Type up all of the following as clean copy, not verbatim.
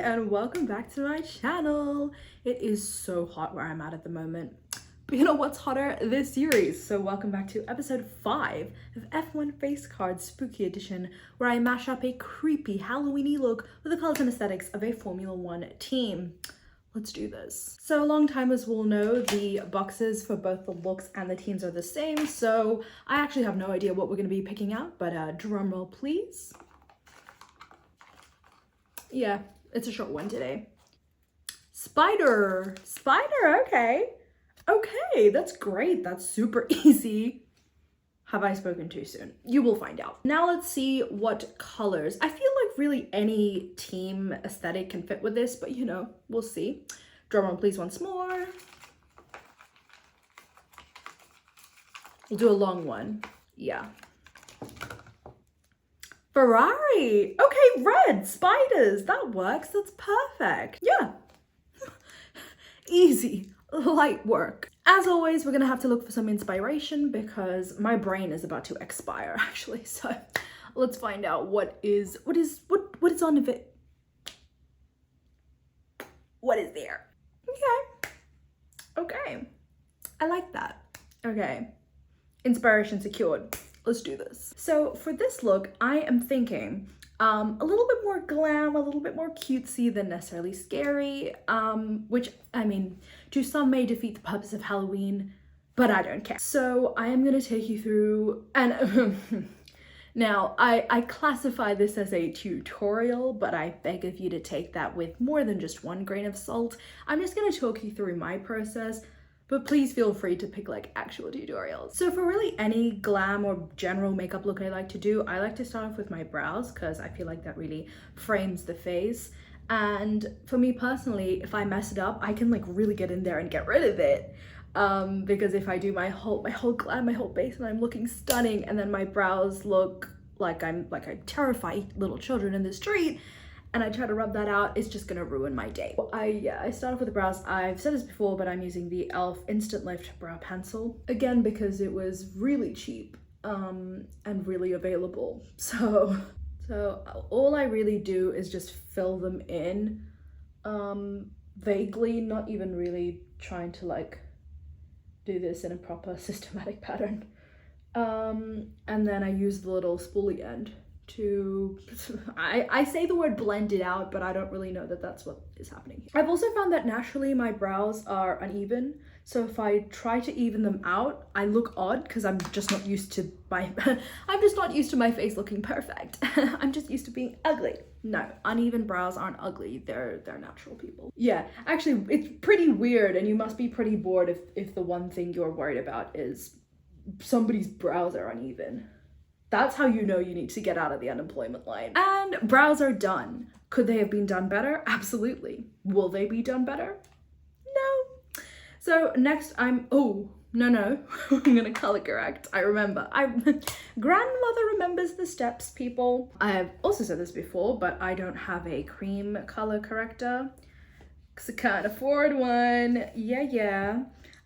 and welcome back to my channel. It is so hot where I'm at the moment. But you know what's hotter? This series. So welcome back to episode 5 of F1 Face Cards Spooky Edition, where I mash up a creepy Halloween-y look with the colors and aesthetics of a Formula 1 team. Let's do this. So long-timers will know the boxes for both the looks and the teams are the same, so I actually have no idea what we're going to be picking out, but drum roll please. Yeah, it's a short one today. Spider, okay. Okay, that's great. That's super easy. Have I spoken too soon? You will find out. Now let's see what colors. I feel like really any team aesthetic can fit with this, but you know, we'll see. Drum roll please once more. We'll do a long one. Yeah. Ferrari. Okay, red, spiders. That works. That's perfect. Yeah. Easy, light work. As always, we're gonna have to look for some inspiration because my brain is about to expire actually. So let's find out what is on of it. What is there? Okay. I like that. Okay. Inspiration secured. Let's do this. So for this look, I am thinking a little bit more glam, a little bit more cutesy than necessarily scary, which, I mean, to some may defeat the purpose of Halloween, but I don't care. So I am gonna take you through, and now I classify this as a tutorial, but I beg of you to take that with more than just one grain of salt. I'm just gonna talk you through my process, but please feel free to pick like actual tutorials. So for really any glam or general makeup look I like to do, I like to start off with my brows because I feel like that really frames the face. And for me personally, if I mess it up, I can like really get in there and get rid of it. Because if I do my whole glam, my whole base, and I'm looking stunning, and then my brows look like I terrify little children in the street, and I try to rub that out, it's just gonna ruin my day. I start off with the brows. I've said this before, but I'm using the e.l.f. Instant Lift Brow Pencil. Again, because it was really cheap and really available. So all I really do is just fill them in vaguely, not even really trying to like do this in a proper systematic pattern. And then I use the little spoolie end to, I say the word blend it out, but I don't really know that that's what is happening here. I've also found that naturally my brows are uneven, so if I try to even them out, I look odd because I'm just not used to my I'm just not used to my face looking perfect. I'm just used to being ugly. No, uneven brows aren't ugly, they're natural people. Yeah, actually it's pretty weird, and you must be pretty bored if the one thing you're worried about is somebody's brows are uneven. That's how you know you need to get out of the unemployment line. And brows are done. Could they have been done better? Absolutely. Will they be done better? No. So next no. I'm gonna color correct. I remember. Grandmother remembers the steps, people. I have also said this before, but I don't have a cream color corrector because I can't afford one. Yeah.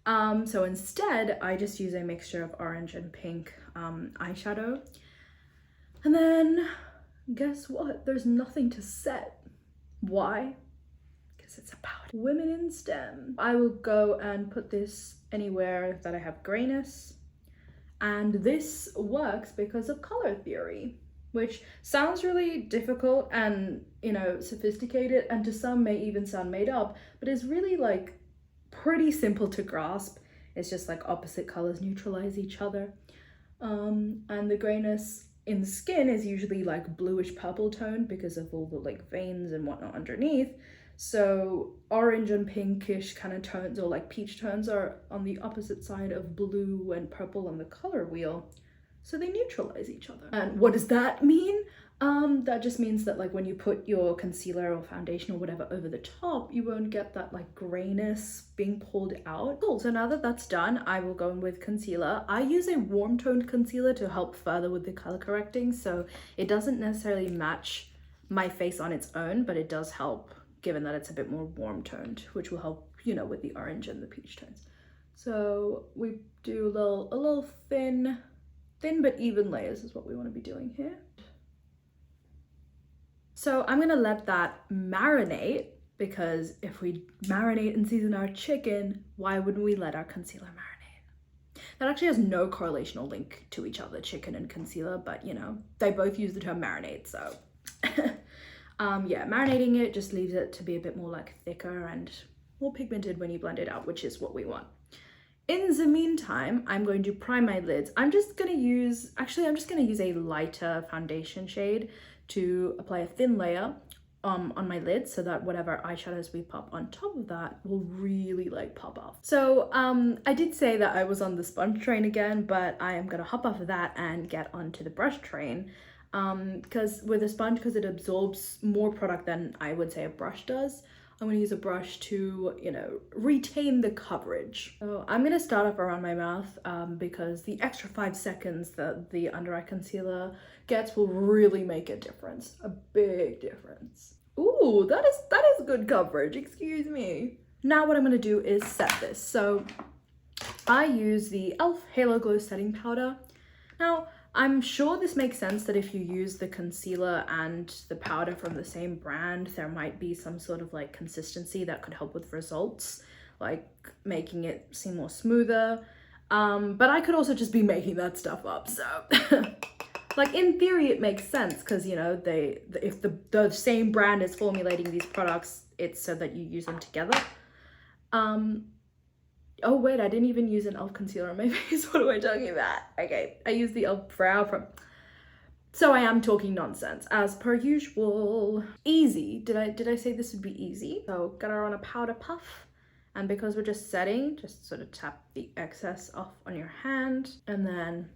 So instead, I just use a mixture of orange and pink eyeshadow. And then, guess what? There's nothing to set. Why? Because it's about women in STEM. I will go and put this anywhere that I have grayness. And this works because of color theory, which sounds really difficult and, you know, sophisticated, and to some may even sound made up, but is really like pretty simple to grasp. It's just like opposite colors neutralize each other. And the grayness in the skin is usually like bluish purple tone because of all the like veins and whatnot underneath. So orange and pinkish kind of tones, or like peach tones, are on the opposite side of blue and purple on the color wheel. So they neutralize each other. And what does that mean? That just means that like when you put your concealer or foundation or whatever over the top, you won't get that like grayness being pulled out. Cool, so now that that's done, I will go in with concealer. I use a warm toned concealer to help further with the color correcting, so it doesn't necessarily match my face on its own, but it does help given that it's a bit more warm toned, which will help, you know, with the orange and the peach tones. So we do a little thin but even layers is what we want to be doing here. So I'm gonna let that marinate, because if we marinate and season our chicken, why wouldn't we let our concealer marinate? That actually has no correlational link to each other, chicken and concealer, but you know, they both use the term marinate, so. Yeah, marinating it just leaves it to be a bit more like thicker and more pigmented when you blend it out, which is what we want. In the meantime, I'm going to prime my lids. I'm just gonna use a lighter foundation shade to apply a thin layer on my lids, so that whatever eyeshadows we pop on top of that will really like pop off. So I did say that I was on the sponge train again, but I am gonna hop off of that and get onto the brush train. Because with a sponge, because it absorbs more product than I would say a brush does, I'm going to use a brush to, you know, retain the coverage. So I'm going to start off around my mouth because the extra 5 seconds that the under eye concealer gets will really make a difference, a big difference. Ooh, that is good coverage, excuse me. Now what I'm going to do is set this. So I use the e.l.f. Halo Glow Setting Powder. Now, I'm sure this makes sense that if you use the concealer and the powder from the same brand, there might be some sort of like consistency that could help with results, like making it seem more smoother. But I could also just be making that stuff up, so like in theory it makes sense, because you know if the same brand is formulating these products, it's so that you use them together. Oh wait, I didn't even use an e.l.f. concealer on my face. What am I talking about? Okay, I used the e.l.f. brow from... So I am talking nonsense, as per usual. Easy. Did I say this would be easy? So got her on a powder puff. And because we're just setting, just sort of tap the excess off on your hand. And then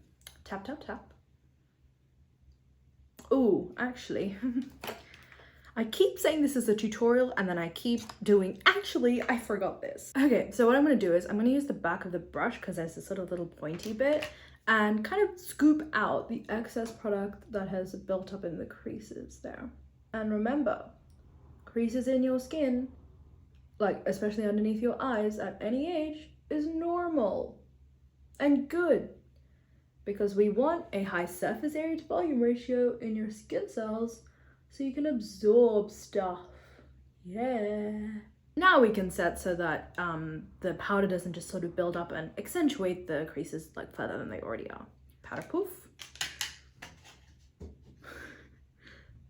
tap, tap, tap. Ooh, actually... I keep saying this is a tutorial and then I keep doing, actually, I forgot this. Okay, so what I'm gonna do is I'm gonna use the back of the brush, because there's this sort of little pointy bit, and kind of scoop out the excess product that has built up in the creases there. And remember, creases in your skin, like especially underneath your eyes at any age, is normal and good, because we want a high surface area to volume ratio in your skin cells, so you can absorb stuff. Yeah. Now we can set so that the powder doesn't just sort of build up and accentuate the creases like further than they already are. Powder poof.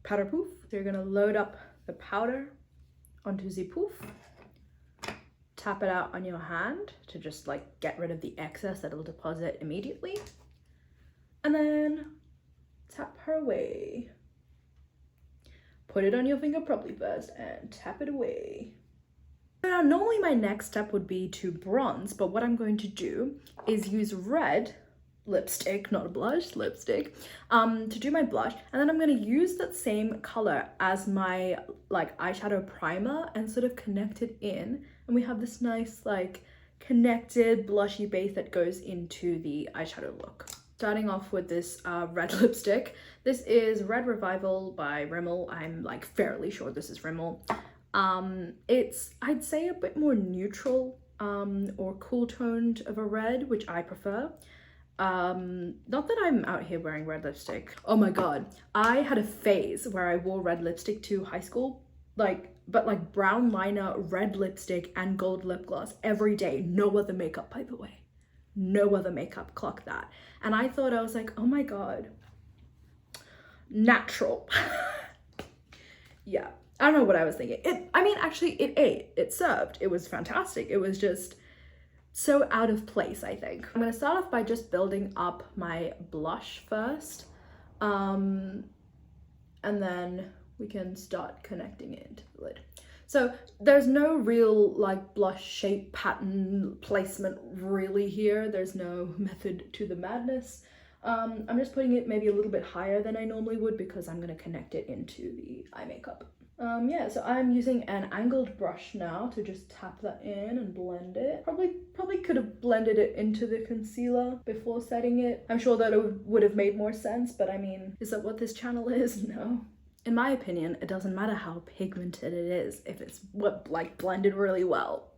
Powder poof. So you're gonna load up the powder onto the poof. Tap it out on your hand to just like get rid of the excess that'll deposit immediately. And then tap her away. Put it on your finger properly first and tap it away. So now normally my next step would be to bronze, but what I'm going to do is use red lipstick, not a blush, lipstick, to do my blush. And then I'm going to use that same color as my like eyeshadow primer and sort of connect it in. And we have this nice like connected blushy base that goes into the eyeshadow look. Starting off with this red lipstick. This is Red Revival by Rimmel. I'm like fairly sure this is Rimmel. It's, I'd say, a bit more neutral or cool toned of a red, which I prefer. Not that I'm out here wearing red lipstick. Oh my god, I had a phase where I wore red lipstick to high school, but like brown liner, red lipstick, and gold lip gloss every day. No other makeup, by the way. No other makeup, clock that. And I thought, I was like, oh my god, natural. Yeah, I don't know what I was thinking. It served, it was fantastic. It was just so out of place, I think. I'm gonna start off by just building up my blush first, and then we can start connecting it into the lid. So there's no real like blush shape pattern placement really here. There's no method to the madness. I'm just putting it maybe a little bit higher than I normally would because I'm gonna connect it into the eye makeup. Yeah, so I'm using an angled brush now to just tap that in and blend it. Probably could have blended it into the concealer before setting it. I'm sure that it would have made more sense, but I mean, is that what this channel is? No. In my opinion, it doesn't matter how pigmented it is if it's blended really well.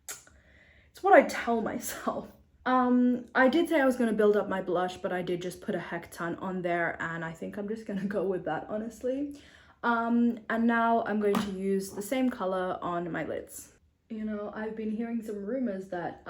It's what I tell myself. I did say I was gonna build up my blush, but I did just put a heck ton on there, and I think I'm just gonna go with that, honestly. And now I'm going to use the same color on my lids. You know, I've been hearing some rumors that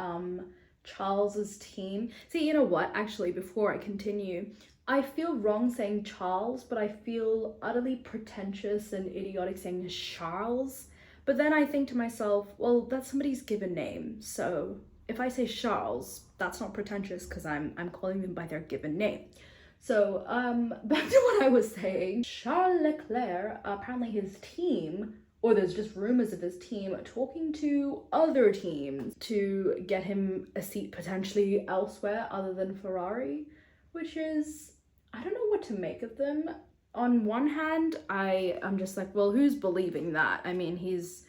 Charles's team... See, you know what? Actually, before I continue, I feel wrong saying Charles, but I feel utterly pretentious and idiotic saying Charles. But then I think to myself, well, that's somebody's given name. So if I say Charles, that's not pretentious because I'm calling them by their given name. So back to what I was saying. Charles Leclerc, apparently his team, or there's just rumors of his team talking to other teams to get him a seat potentially elsewhere other than Ferrari, which is, I don't know what to make of them. On one hand, I'm just like, well, who's believing that? I mean, he's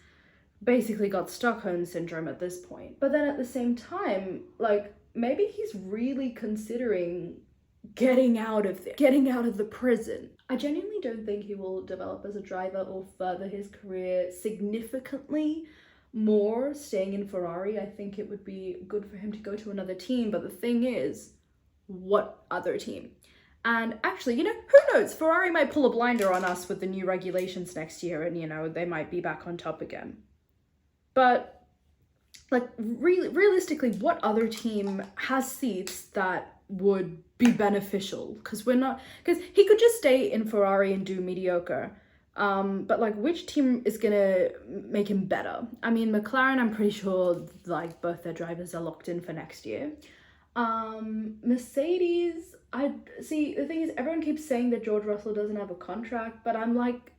basically got Stockholm syndrome at this point. But then at the same time, like, maybe he's really considering getting out of the prison. I genuinely don't think he will develop as a driver or further his career significantly more staying in Ferrari. I think it would be good for him to go to another team, but the thing is, what other team? And actually, you know, who knows? Ferrari might pull a blinder on us with the new regulations next year and, you know, they might be back on top again. But, like, realistically, what other team has seats that would be beneficial? Because he could just stay in Ferrari and do mediocre. But, like, which team is gonna make him better? I mean, McLaren, I'm pretty sure, like, both their drivers are locked in for next year. Mercedes, the thing is, everyone keeps saying that George Russell doesn't have a contract, but I'm like,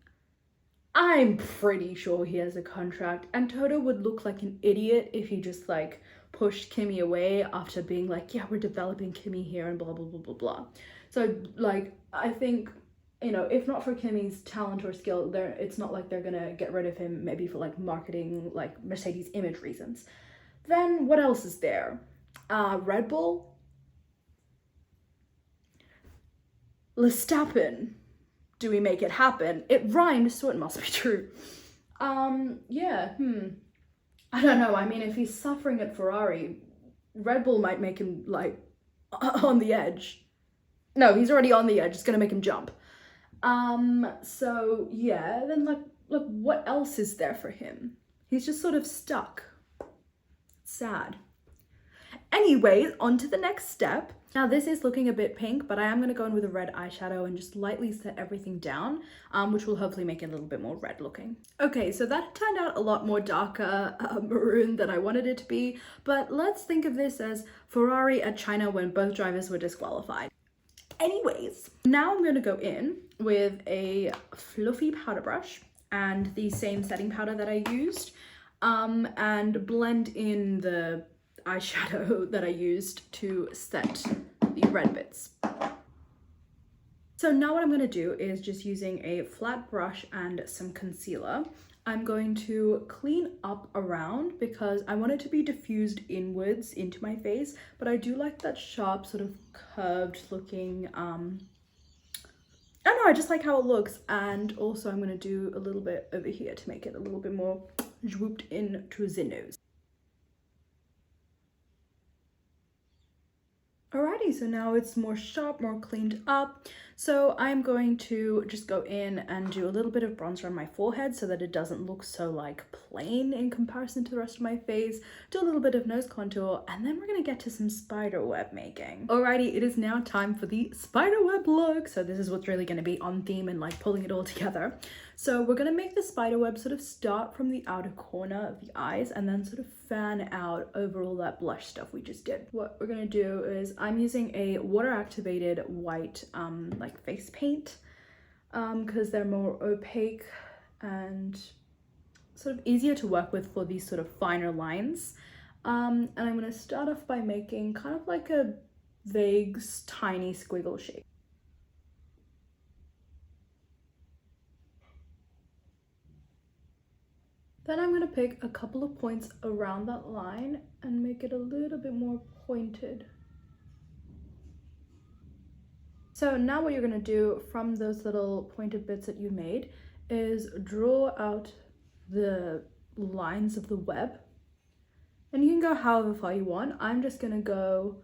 I'm pretty sure he has a contract, and Toto would look like an idiot if he just, like, pushed Kimi away after being like, yeah, we're developing Kimi here and blah, blah, blah, blah, blah. So, like, I think, you know, if not for Kimi's talent or skill, it's not like they're gonna get rid of him maybe for, like, marketing, like, Mercedes image reasons. Then what else is there? Red Bull? Verstappen. Do we make it happen? It rhymed, so it must be true. Yeah, I don't know. I mean, if he's suffering at Ferrari, Red Bull might make him, like, on the edge. No, he's already on the edge. It's gonna make him jump. So, yeah, then, like, what else is there for him? He's just sort of stuck. Sad. Anyways, on to the next step. Now this is looking a bit pink, but I am going to go in with a red eyeshadow and just lightly set everything down, which will hopefully make it a little bit more red looking. Okay, so that turned out a lot more darker maroon than I wanted it to be, but let's think of this as Ferrari at China when both drivers were disqualified. Anyways, now I'm going to go in with a fluffy powder brush and the same setting powder that I used, and blend in the eyeshadow that I used to set the red bits. So now what I'm going to do is, just using a flat brush and some concealer, I'm going to clean up around because I want it to be diffused inwards into my face, but I do like that sharp sort of curved looking, I don't know, I just like how it looks. And also I'm going to do a little bit over here to make it a little bit more swooped into the nose. Alrighty, so now it's more sharp, more cleaned up. So I'm going to just go in and do a little bit of bronzer on my forehead so that it doesn't look so, like, plain in comparison to the rest of my face. Do a little bit of nose contour, and then we're gonna get to some spider web making. Alrighty, it is now time for the spider web look. So this is what's really gonna be on theme and, like, pulling it all together. So we're gonna make the spider web sort of start from the outer corner of the eyes and then sort of fan out over all that blush stuff we just did. What we're gonna do is, I'm using a water activated white like face paint because they're more opaque and sort of easier to work with for these sort of finer lines. And I'm gonna start off by making kind of like a vague tiny squiggle shape. Then I'm going to pick a couple of points around that line and make it a little bit more pointed. So now what you're going to do from those little pointed bits that you made is draw out the lines of the web. And you can go however far you want. I'm just going to go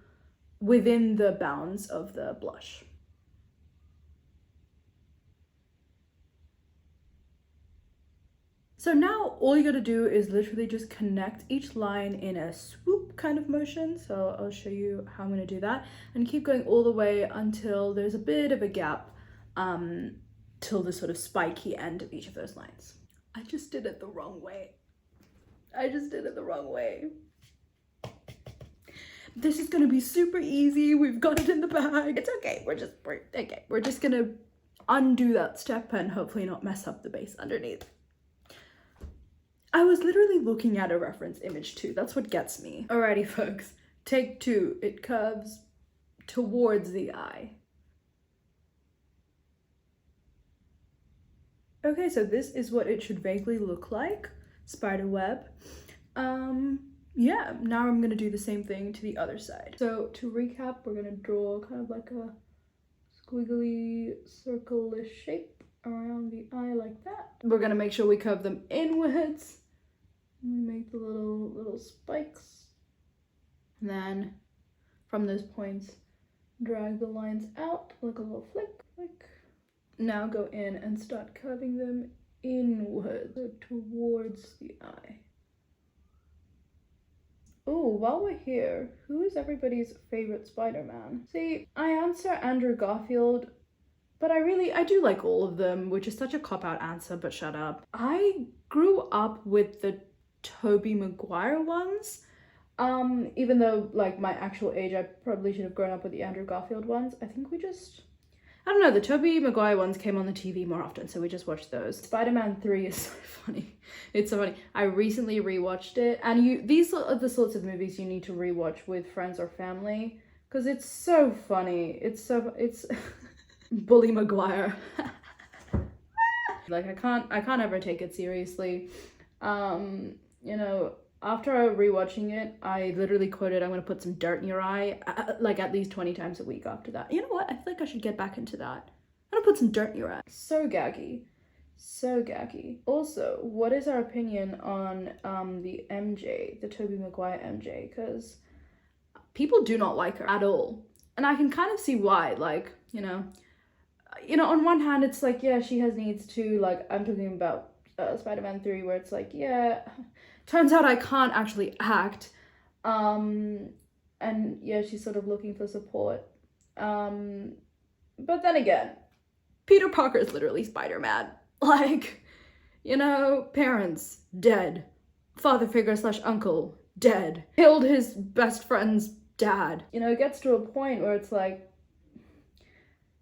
within the bounds of the blush. So now all you gotta do is literally just connect each line in a swoop kind of motion. So I'll show you how I'm gonna do that, and keep going all the way until there's a bit of a gap till the sort of spiky end of each of those lines. I just did it the wrong way. This is gonna be super easy. We've got it in the bag. It's okay. We're just gonna undo that step and hopefully not mess up the base underneath. I was literally looking at a reference image too. That's what gets me. Alrighty, folks. Take 2. It curves towards the eye. Okay, so this is what it should vaguely look like. Spider web. Yeah, now I'm gonna do the same thing to the other side. So to recap, we're gonna draw kind of like a squiggly circle-ish shape around the eye like that. We're gonna make sure we curve them inwards. We make the little spikes. And then from those points, drag the lines out like a little flick. Now go in and start curving them inwards, so towards the eye. Oh, while we're here, who is everybody's favorite Spider-Man? See, I answer Andrew Garfield, but I do like all of them, which is such a cop-out answer, but shut up. I grew up with the Tobey Maguire ones, even though, like, my actual age, I probably should have grown up with the Andrew Garfield ones. I think I don't know, the Tobey Maguire ones came on the TV more often, so we just watched those. Spider-Man 3 is so funny. It's so funny. I recently rewatched it, and these are the sorts of movies you need to rewatch with friends or family, because it's so funny. It's Bully Maguire. Like, I can't ever take it seriously. You know, after rewatching it, I literally quoted, "I'm gonna put some dirt in your eye," like at least 20 times a week after that. You know what? I feel like I should get back into that. I'm gonna put some dirt in your eye. So gaggy. Also, what is our opinion on the MJ, the Tobey Maguire MJ? Because people do not like her at all. And I can kind of see why. Like, you know, on one hand, it's like, yeah, she has needs too. Like, I'm talking about Spider-Man 3, where it's like, yeah, turns out I can't actually act, and yeah, she's sort of looking for support, but then again, Peter Parker is literally Spider-Man. Like, you know, parents dead, father figure / uncle dead, killed his best friend's dad. You know, it gets to a point where it's like,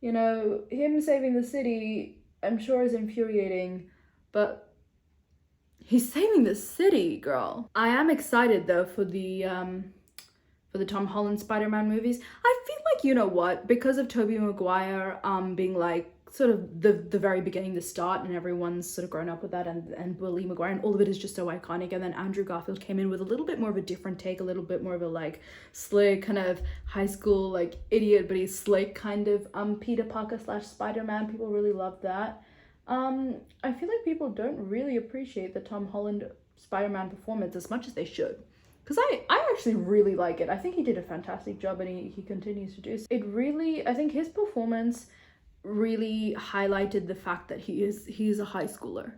you know, him saving the city, I'm sure, is infuriating, but he's saving the city, girl. I am excited though for the Tom Holland Spider-Man movies. I feel like, you know what, because of Tobey Maguire being like sort of the very beginning, the start, and everyone's sort of grown up with that, and Bully Maguire, and all of it is just so iconic, and then Andrew Garfield came in with a little bit more of a different take, a little bit more of a like slick kind of high school like idiot but he's slick kind of Peter Parker / Spider-Man. People really loved that. I feel like people don't really appreciate the Tom Holland Spider-Man performance as much as they should. Because I actually really like it. I think he did a fantastic job, and he continues to do so. I think his performance really highlighted the fact that he is a high schooler.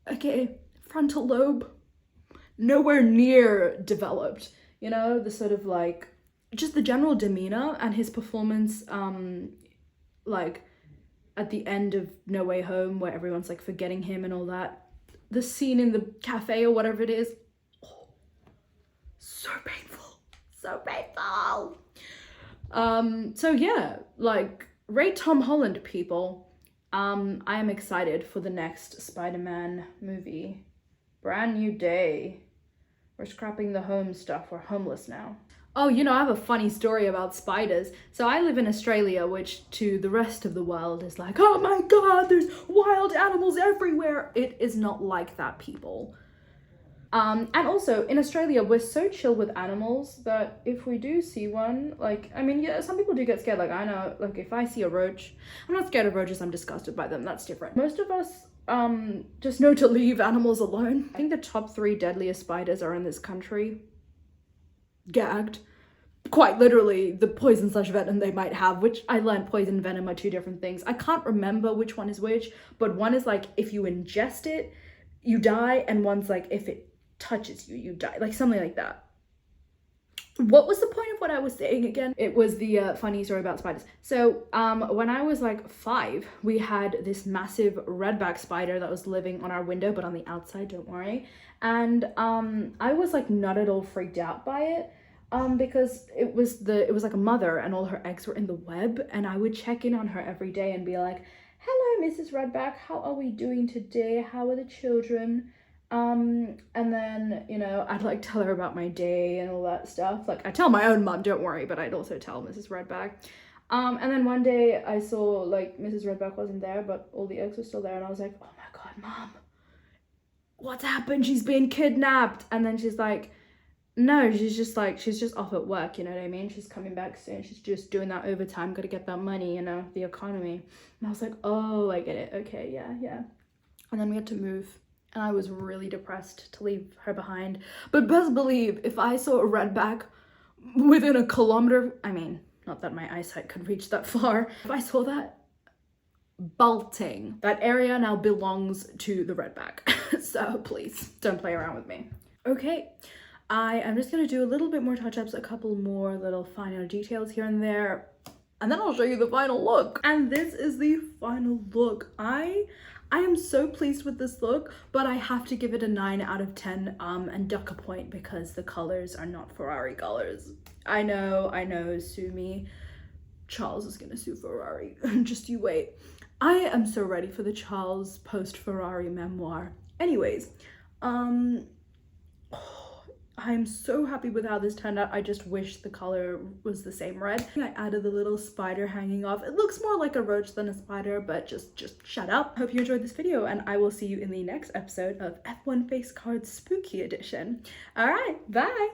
Okay, frontal lobe, nowhere near developed. You know, the sort of like, just the general demeanor, and his performance, like, at the end of No Way Home, where everyone's like forgetting him and all that. The scene in the cafe or whatever it is. Oh, so painful. So yeah, like, rate Tom Holland, people. I am excited for the next Spider-Man movie. Brand new day. We're scrapping the home stuff. We're homeless now. Oh, you know, I have a funny story about spiders. So I live in Australia, which to the rest of the world is like, oh my god, there's wild animals everywhere. It is not like that, people. And also, in Australia, we're so chill with animals that if we do see one, like, I mean, yeah, some people do get scared. Like, I know, like, if I see a roach, I'm not scared of roaches, I'm disgusted by them. That's different. Most of us just know to leave animals alone. I think the top 3 deadliest spiders are in this country. Gagged. Quite literally, the poison / venom they might have, which I learned poison and venom are 2 different things. I can't remember which one is which, but one is like, if you ingest it, you die, and one's like if it touches you, you die, like something like that. What was the point of what I was saying again? It was the funny story about spiders. So when I was like 5, we had this massive redback spider that was living on our window, but on the outside, don't worry. And I was like not at all freaked out by it, because it was like a mother and all her eggs were in the web, and I would check in on her every day and be like, hello Mrs. Redback, how are we doing today? How are the children? And then, you know, I'd like tell her about my day and all that stuff. Like I tell my own mom, don't worry, but I'd also tell Mrs. Redback. And then one day I saw like Mrs. Redback wasn't there, but all the eggs were still there, and I was like, oh my god, mom, what's happened? She's been kidnapped. And then she's like, no, she's just off at work, you know what I mean? She's coming back soon. She's just doing that overtime, gotta get that money, you know, the economy. And I was like, oh, I get it. Okay, yeah. And then we had to move. And I was really depressed to leave her behind. But best believe, if I saw a redback within a kilometer, I mean, not that my eyesight could reach that far, if I saw that, bolting. That area now belongs to the redback. So please, don't play around with me. Okay, I am just gonna do a little bit more touch-ups, a couple more little finer details here and there, and then I'll show you the final look. And this is the final look. I am so pleased with this look, but I have to give it a 9 out of 10 and duck a point because the colors are not Ferrari colors. I know, sue me. Charles is gonna sue Ferrari. Just you wait. I am so ready for the Charles post-Ferrari memoir. Anyways, I'm so happy with how this turned out. I just wish the color was the same red. I added the little spider hanging off. It looks more like a roach than a spider, but just shut up. Hope you enjoyed this video, and I will see you in the next episode of F1 Face Cards Spooky Edition. All right, bye.